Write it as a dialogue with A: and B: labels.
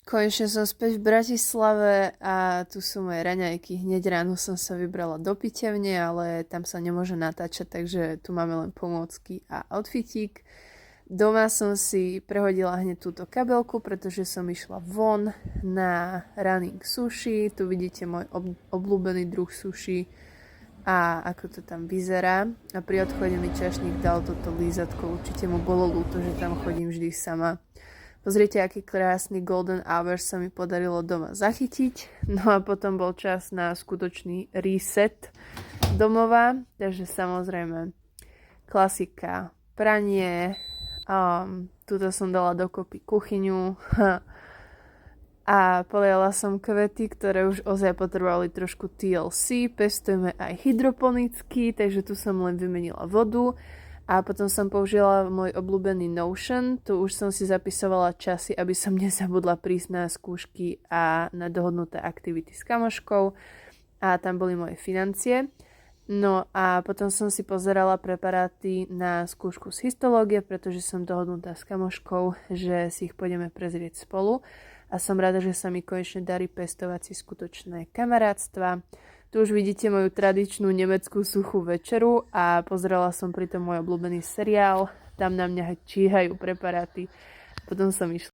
A: Konečne som späť v Bratislave a tu sú moje raňajky. Hneď ráno som sa vybrala do pitevne, ale tam sa nemôže natáčať, takže tu máme len pomôcky a outfitík. Doma som si prehodila hneď túto kabelku, pretože som išla von na running sushi. Tu vidíte môj obľúbený druh sushi a ako to tam vyzerá. A pri odchode mi čašník dal toto lízatko. Určite mu bolo ľúto, že tam chodím vždy sama. Pozrite, aký krásny golden hour sa mi podarilo doma zachytiť. No a potom bol čas na skutočný reset domova. Takže samozrejme klasika, pranie. Tuto som dala dokopy kuchyňu. A poliala som kvety, ktoré už ozaj potrebovali trošku TLC. Pestujeme aj hydroponicky, takže tu som len vymenila vodu. A potom som použila môj obľúbený Notion. Tu už som si zapisovala časy, aby som nezabudla prísť na skúšky a na dohodnuté aktivity s kamoškou. A tam boli moje financie. No a potom som si pozerala preparáty na skúšku z histológie, pretože som dohodnutá s kamoškou, že si ich pôjdeme prezrieť spolu. A som rada, že sa mi konečne darí pestovať si skutočné kamarátstva. Tu už vidíte moju tradičnú nemeckú suchú večeru a pozerala som pritom môj obľúbený seriál. Tam na mňa číhajú preparáty. Potom som išla